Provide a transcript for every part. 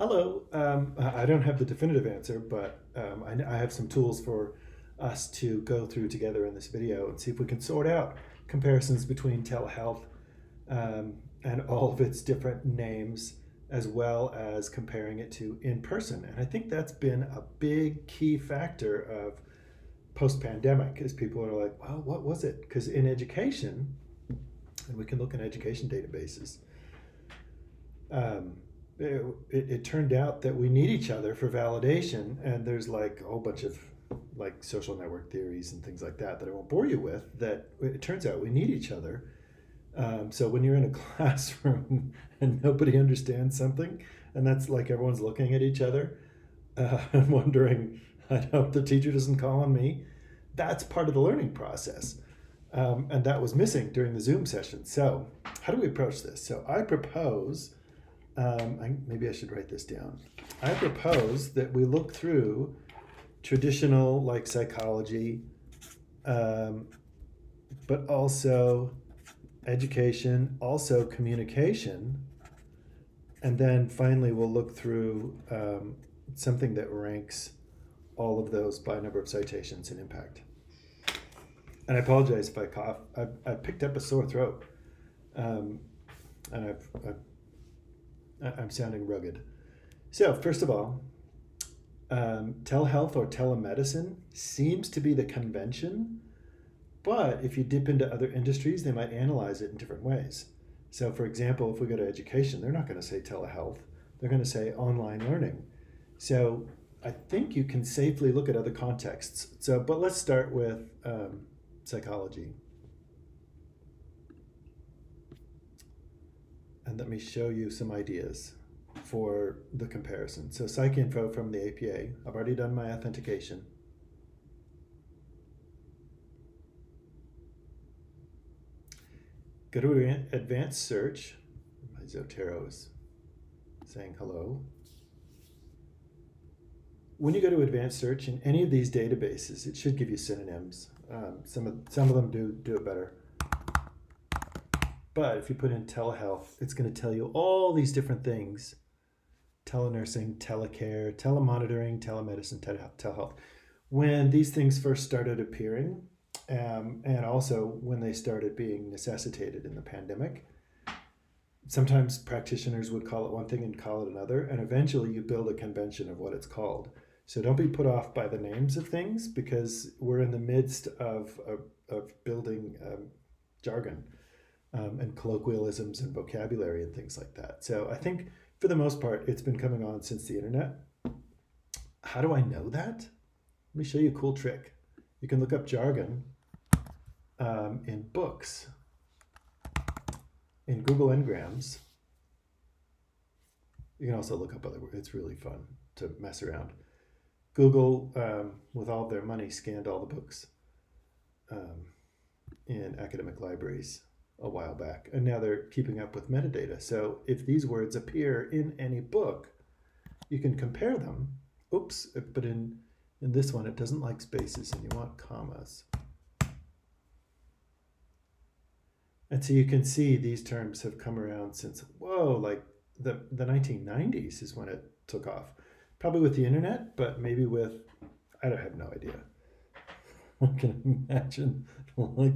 Hello. I don't have the definitive answer, but I have some tools for us to go through together in this video and see if we can sort out comparisons between telehealth and all of its different names, as well as comparing it to in person. And I think that's been a big key factor of post pandemic, is people are like, well, what was it? Because in education, and we can look in education databases, um, it turned out that we need each other for validation, and there's like a whole bunch of like social network theories and things like that I won't bore you with, that it turns out we need each other. So when you're in a classroom and nobody understands something, and that's like everyone's looking at each other and wondering, I hope the teacher doesn't call on me, that's part of the learning process. And that was missing during the Zoom session. So how do we approach this? So I propose, maybe I should write this down. I propose that we look through traditional like psychology, um, but also education, also communication, and then finally we'll look through something that ranks all of those by number of citations and impact. And I apologize if I cough. I've picked up a sore throat, um, and I'm sounding rugged. So first of all, telehealth or telemedicine seems to be the convention, but if you dip into other industries, they might analyze it in different ways. So, for example, if we go to education, they're not going to say telehealth, they're going to say online learning. So, I think you can safely look at other contexts. So, but let's start with psychology. And let me show you some ideas for the comparison. So, PsycInfo from the APA. I've already done my authentication. Go to advanced search. My Zotero is saying hello. When you go to advanced search in any of these databases, it should give you synonyms. Some of them do it better. But if you put in telehealth, it's going to tell you all these different things: telenursing, telecare, telemonitoring, telemedicine, telehealth. When these things first started appearing, and also when they started being necessitated in the pandemic, sometimes practitioners would call it one thing and call it another, and eventually you build a convention of what it's called. So don't be put off by the names of things, because we're in the midst of building jargon and colloquialisms and vocabulary and things like that. So I think for the most part, it's been coming on since the internet. How do I know that? Let me show you a cool trick. You can look up jargon in books, in Google Ngrams. You can also look up other words. It's really fun to mess around. Google, with all of their money, scanned all the books in academic libraries a while back, and now they're keeping up with metadata. So if these words appear in any book, you can compare them. Oops, but in this one, it doesn't like spaces, and you want commas. And so you can see these terms have come around since, like the 1990s is when it took off. Probably with the internet, but maybe with, I have no idea. I can imagine like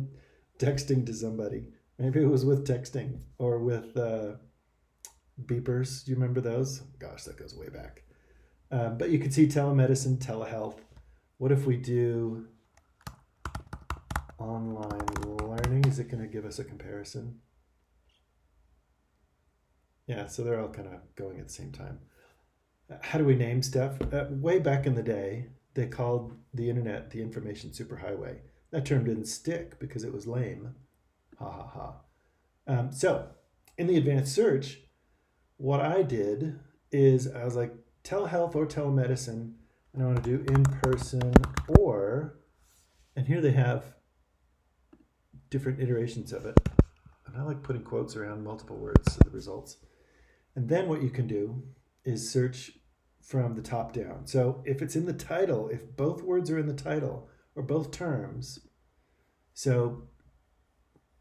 texting to somebody. Maybe it was with texting or with beepers. Do you remember those? Gosh, that goes way back. But you can see telemedicine, telehealth. What if we do online learning? Is it going to give us a comparison? Yeah, so they're all kind of going at the same time. How do we name stuff? Way back in the day, they called the internet the information superhighway. That term didn't stick because it was lame. Ha ha ha. So in the advanced search, what I did is I was like, telehealth or telemedicine, and I want to do in person or, and here they have different iterations of it. And I like putting quotes around multiple words so the results. And then what you can do is search from the top down. So if it's in the title, if both words are in the title or both terms, so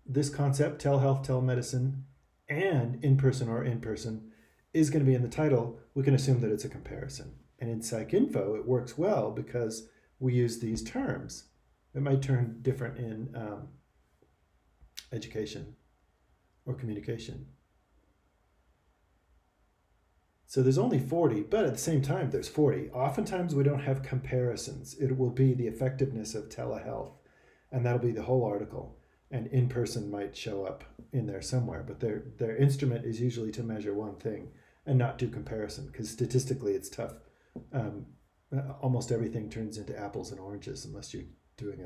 this concept, telehealth, telemedicine, and in person or in person, is going to be in the title, we can assume that it's a comparison. And in PsycInfo, it works well because we use these terms. It might turn different in education or communication. So there's only 40, but at the same time, there's 40. Oftentimes, we don't have comparisons. It will be the effectiveness of telehealth, and that'll be the whole article. And in-person might show up in there somewhere, but their instrument is usually to measure one thing and not do comparison, because statistically it's tough. Almost everything turns into apples and oranges unless you're doing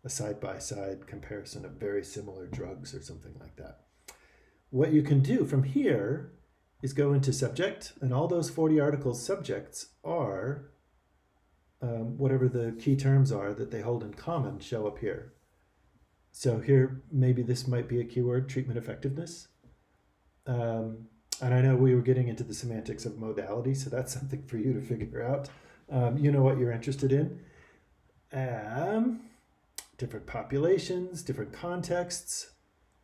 a side-by-side comparison of very similar drugs or something like that. What you can do from here is go into subject, and all those 40 articles subjects are whatever the key terms are that they hold in common show up here. So here, maybe this might be a keyword, treatment effectiveness. And I know we were getting into the semantics of modality, so that's something for you to figure out. You know what you're interested in. Different populations, different contexts.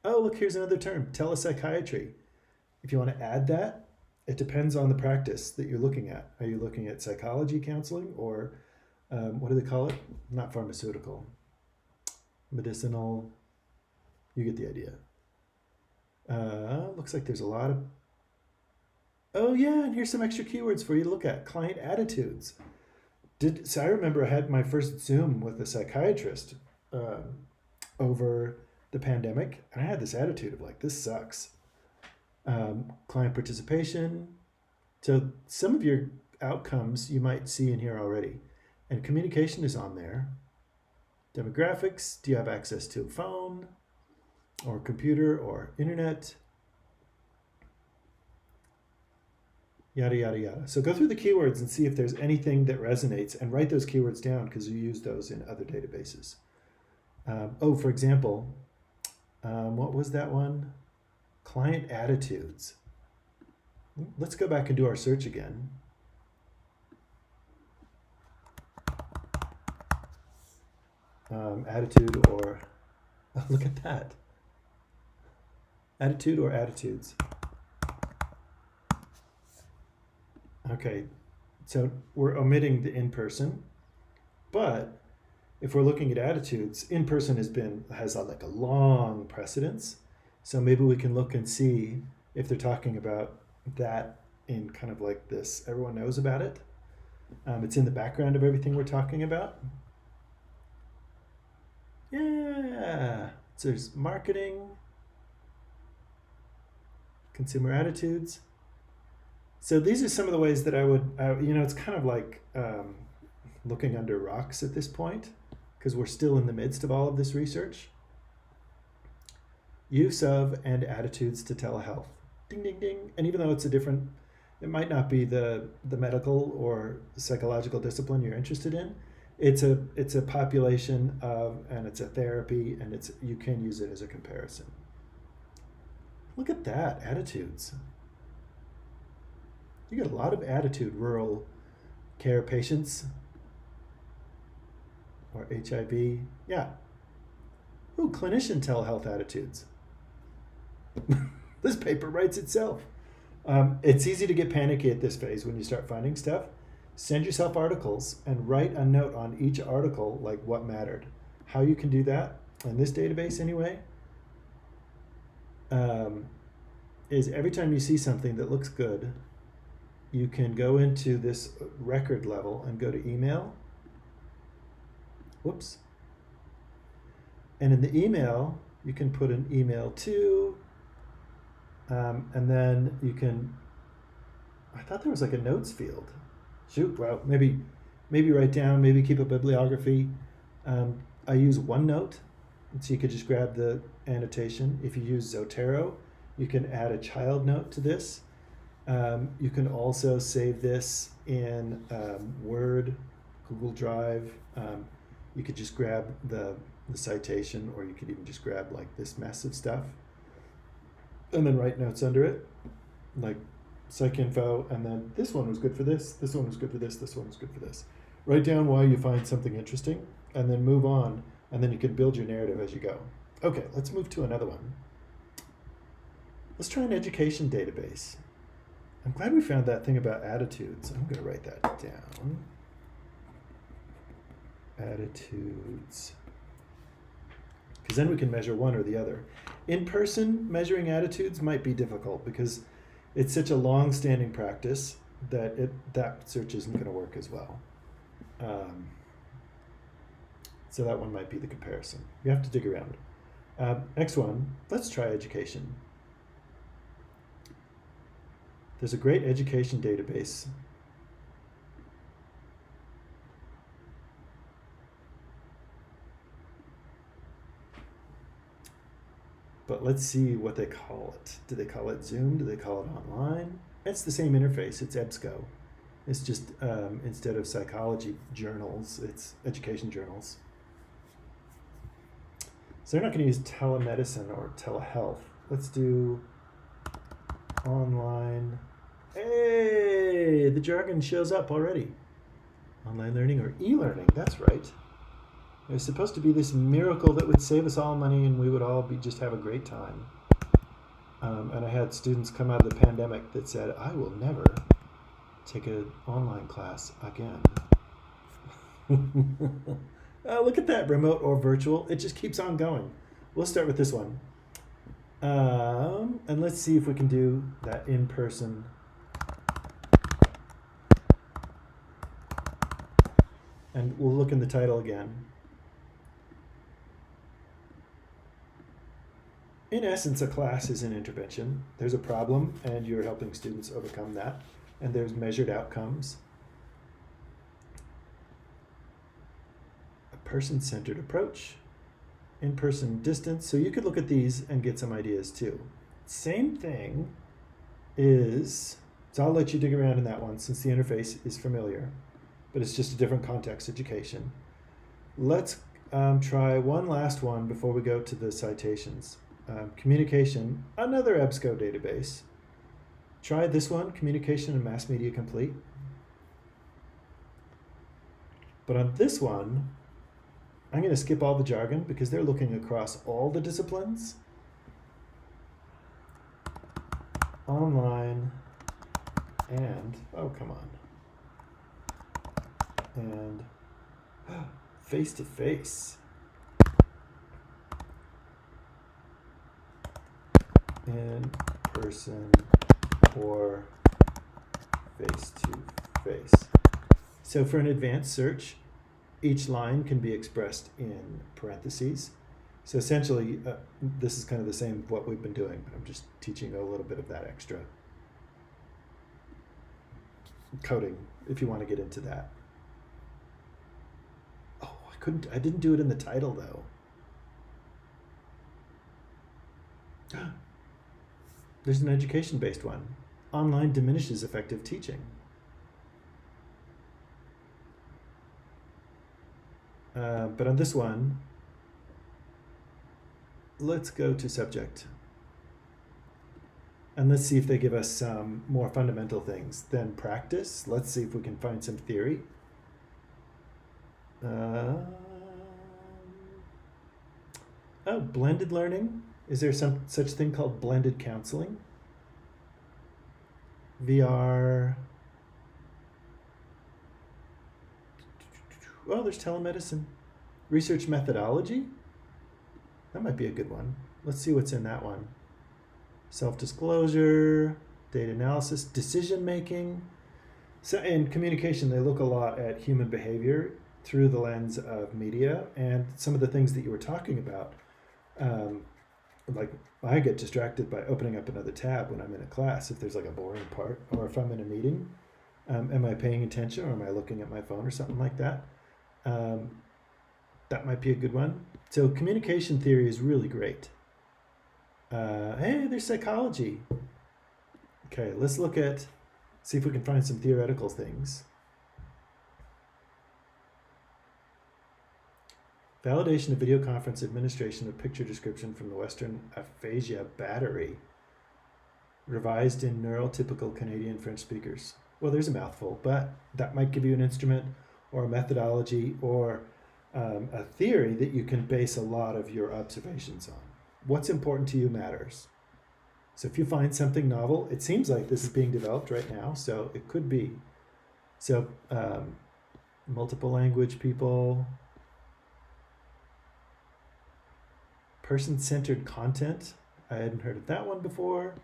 Oh, look, here's another term, telepsychiatry. If you want to add that, it depends on the practice that you're looking at. Are you looking at psychology counseling or what do they call it? Not pharmaceutical. Medicinal. You get the idea. Looks like there's a lot of... Oh yeah, and here's some extra keywords for you to look at. Client attitudes. So I remember I had my first Zoom with a psychiatrist over the pandemic, and I had this attitude of like, this sucks. Client participation. So some of your outcomes you might see in here already. And communication is on there. Demographics. Do you have access to a phone or computer or internet? Yada, yada, yada. So go through the keywords and see if there's anything that resonates and write those keywords down because you use those in other databases. For example, what was that one? Client attitudes. Let's go back and do our search again. Attitude or, oh, look at that. Attitude or attitudes. Okay, so we're omitting the in-person, but if we're looking at attitudes, in-person has like a long precedence. So maybe we can look and see if they're talking about that in kind of like this. Everyone knows about it. It's in the background of everything we're talking about. Yeah. So there's marketing, consumer attitudes. So these are some of the ways that I would, it's kind of like looking under rocks at this point because we're still in the midst of all of this research. Use of and attitudes to telehealth. Ding, ding, ding. And even though it might not be the medical or psychological discipline you're interested in, it's a population of, and it's a therapy, and you can use it as a comparison. Look at that, attitudes. You get a lot of attitude, rural care patients or HIV. Yeah. Ooh, clinician telehealth attitudes. This paper writes itself. It's easy to get panicky at this phase when you start finding stuff. Send yourself articles and write a note on each article, like what mattered. How you can do that in this database anyway, is every time you see something that looks good, you can go into this record level and go to email. Whoops. And in the email, you can put an email to, and then you can, I thought there was like a notes field. Shoot, well, maybe write down, maybe keep a bibliography. I use OneNote, so you could just grab the annotation. If you use Zotero, you can add a child note to this. You can also save this in Word, Google Drive. You could just grab the citation, or you could even just grab like this massive stuff and then write notes under it, like PsycInfo, and then this one was good for this, this one was good for this, this one was good for this. Write down why you find something interesting, and then move on, and then you can build your narrative as you go. Okay, let's move to another one. Let's try an education database. I'm glad we found that thing about attitudes. I'm going to write that down. Attitudes. Because then we can measure one or the other. In person, measuring attitudes might be difficult because it's such a long-standing practice that that search isn't going to work as well. So that one might be the comparison. You have to dig around. Next one, let's try education. There's a great education database. But let's see what they call it. Do they call it Zoom? Do they call it online? It's the same interface. It's EBSCO. It's just instead of psychology journals, it's education journals. So they're not going to use telemedicine or telehealth. Let's do online. Hey, the jargon shows up already. Online learning or e-learning, that's right. It was supposed to be this miracle that would save us all money and we would all just have a great time. And I had students come out of the pandemic that said, I will never take an online class again. Look at that, remote or virtual. It just keeps on going. We'll start with this one. And let's see if we can do that in person. And we'll look in the title again. In essence, a class is an intervention. There's a problem, and you're helping students overcome that. And there's measured outcomes. A person-centered approach. In-person distance. So you could look at these and get some ideas too. Same thing is, so I'll let you dig around in that one since the interface is familiar, but it's just a different context education. Let's try one last one before we go to the citations. Communication, another EBSCO database. Try this one, Communication and Mass Media Complete. But on this one, I'm going to skip all the jargon because they're looking across all the disciplines. Online and, oh, come on. And face-to-face. In person or face-to-face. So for an advanced search, each line can be expressed in parentheses. So essentially, this is kind of the same as what we've been doing, but I'm just teaching a little bit of that extra coding if you want to get into that. Oh, I didn't do it in the title though. There's an education-based one. Online diminishes effective teaching. But on this one, let's go to subject. And let's see if they give us some more fundamental things than practice. Let's see if we can find some theory. Oh, blended learning. Is there some such thing called blended counseling? VR. Oh, there's telemedicine. Research methodology? That might be a good one. Let's see what's in that one. Self-disclosure, data analysis, decision-making. So in communication, they look a lot at human behavior through the lens of media and some of the things that you were talking about. Like I get distracted by opening up another tab when I'm in a class if there's like a boring part, or if I'm in a meeting. Am I paying attention or am I looking at my phone or something like that? That might be a good one. So communication theory is really great. Hey, there's psychology. Okay, let's see if we can find some theoretical things. Validation of video conference administration of picture description from the Western aphasia battery. Revised in neurotypical Canadian French speakers. Well, there's a mouthful, but that might give you an instrument or a methodology or a theory that you can base a lot of your observations on. What's important to you matters. So if you find something novel, it seems like this is being developed right now, so it could be. So multiple language people, person-centered content. I hadn't heard of that one before.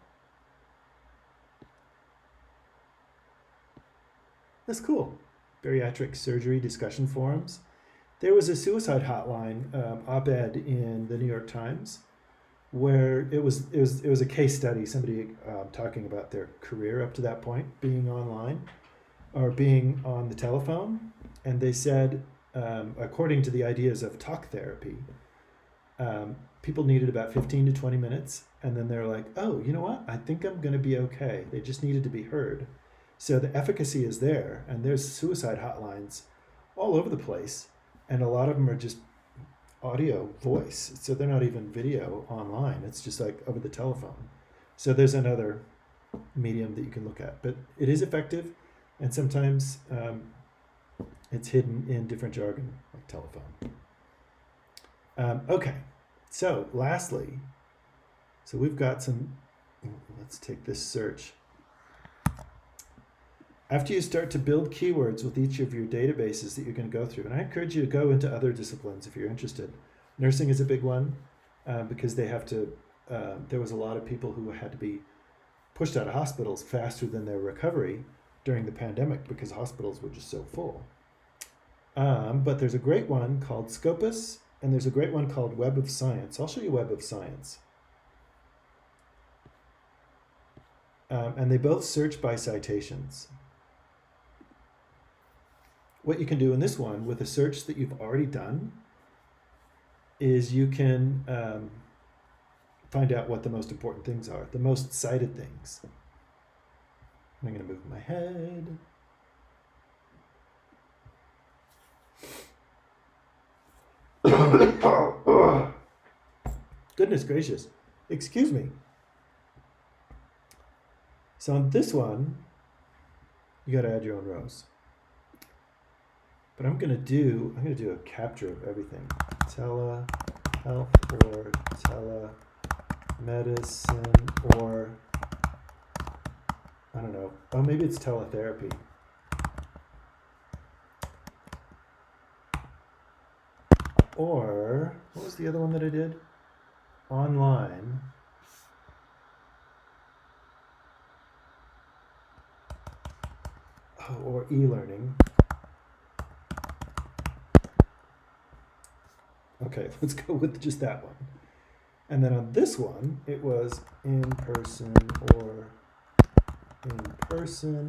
That's cool. Bariatric surgery discussion forums. There was a suicide hotline op-ed in the New York Times where it was a case study, somebody talking about their career up to that point, being online or being on the telephone. And they said, according to the ideas of talk therapy, people needed about 15 to 20 minutes. And then they're like, oh, you know what? I think I'm going to be okay. They just needed to be heard. So the efficacy is there. And there's suicide hotlines all over the place. And a lot of them are just audio voice. So they're not even video online. It's just like over the telephone. So there's another medium that you can look at. But it is effective. And sometimes it's hidden in different jargon, like telephone. Okay, so lastly, so we've got some, let's take this search. After you start to build keywords with each of your databases that you're going to go through, and I encourage you to go into other disciplines if you're interested. Nursing is a big one because they have to, there was a lot of people who had to be pushed out of hospitals faster than their recovery during the pandemic because hospitals were just so full. But there's a great one called Scopus, and there's a great one called Web of Science. I'll show you Web of Science. And they both search by citations. What you can do in this one with a search that you've already done is you can find out what the most important things are, the most cited things. I'm going to move my head. Goodness gracious. Excuse me. So on this one, you got to add your own rows. But I'm going to do a capture of everything. Telehealth or telemedicine or I don't know. Oh, maybe it's teletherapy. Or, what was the other one that I did? Online. Oh, or e-learning. Okay, let's go with just that one. And then on this one, it was in person or in person.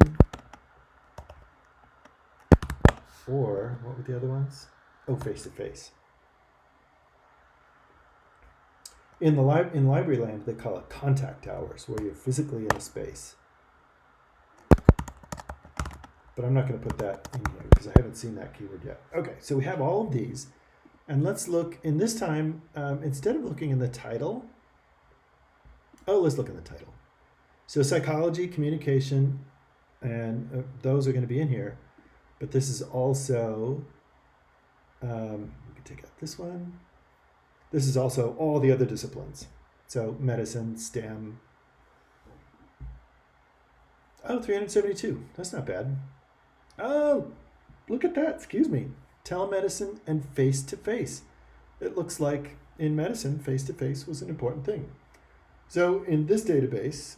Or, what were the other ones? Oh, face-to-face. In library land, they call it contact hours, where you're physically in a space. But I'm not going to put that in here because I haven't seen that keyword yet. Okay, so we have all of these. And let's look, in this time, instead of looking in the title, let's look in the title. So psychology, communication, and those are going to be in here. But this is also, we can take out this one. This is also all the other disciplines. So medicine, STEM. Oh, 372. That's not bad. Oh, look at that. Excuse me. Telemedicine and face-to-face. It looks like in medicine, face-to-face was an important thing. So in this database,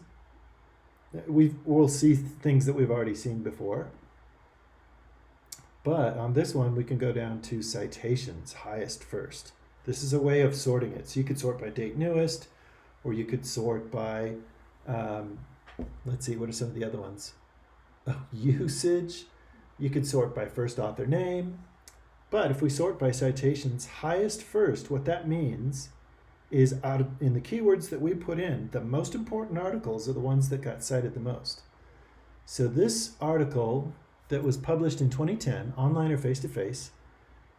we'll see things that we've already seen before. But on this one, we can go down to citations, highest first. This is a way of sorting it. So you could sort by date newest, or you could sort by, let's see, what are some of the other ones? Usage. You could sort by first author name. But if we sort by citations, highest first, what that means is in the keywords that we put in, the most important articles are the ones that got cited the most. So this article that was published in 2010, online or face-to-face,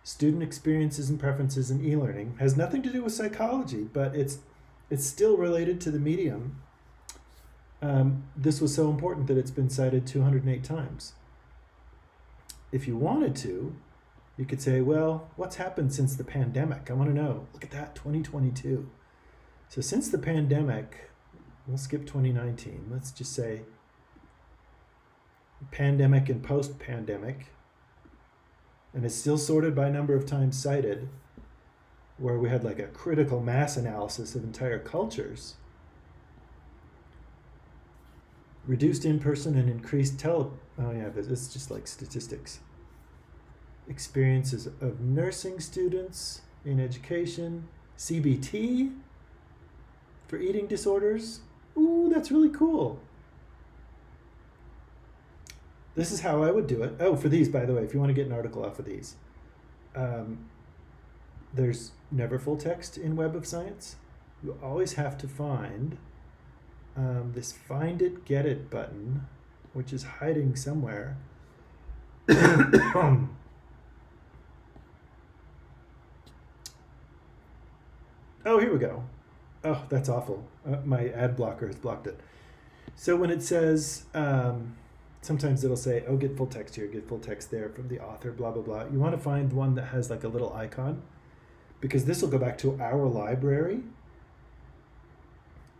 student experiences and preferences in e-learning, has nothing to do with psychology, but it's still related to the medium. This was so important that it's been cited 208 times. If you wanted to, you could say, well, what's happened since the pandemic? I want to know. Look at that, 2022. So since the pandemic, We'll skip 2019. Let's just say pandemic and post-pandemic. And it's still sorted by number of times cited, where we had like a critical mass analysis of entire cultures. Reduced in-person and increased oh yeah, it's just like statistics. Experiences of nursing students in education. CBT for eating disorders. Ooh, that's really cool. This is how I would do it. Oh, for these, by the way, if you want to get an article off of these, there's never full text in Web of Science. You always have to find this Find It, Get It button, which is hiding somewhere. Oh, here we go. Oh, that's awful. My ad blocker has blocked it. So when it says, sometimes it'll say, oh, get full text here, get full text there from the author, blah, blah, blah. You want to find one that has like a little icon, because this will go back to our library.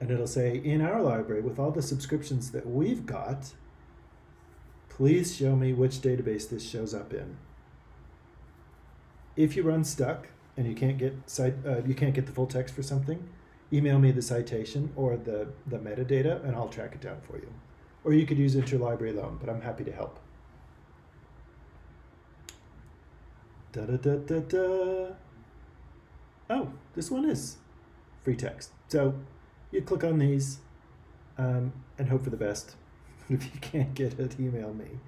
And it'll say, in our library, with all the subscriptions that we've got, please show me which database this shows up in. If you run stuck and you can't get the full text for something, email me the citation or the metadata, and I'll track it down for you. Or you could use interlibrary loan, but I'm happy to help. Oh, this one is free text. So you click on these and hope for the best. If you can't get it, email me.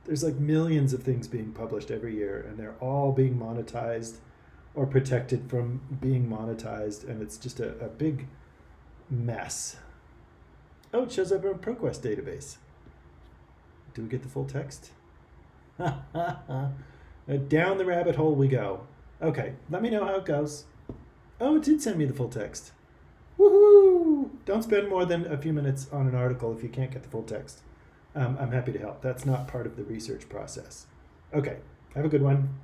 There's like millions of things being published every year, and they're all being monetized or protected from being monetized, and it's just a big mess. Oh, it shows up in a ProQuest database. Do we get the full text? Down the rabbit hole we go. Okay, let me know how it goes. Oh, it did send me the full text. Woohoo! Don't spend more than a few minutes on an article if you can't get the full text. I'm happy to help. That's not part of the research process. Okay, have a good one.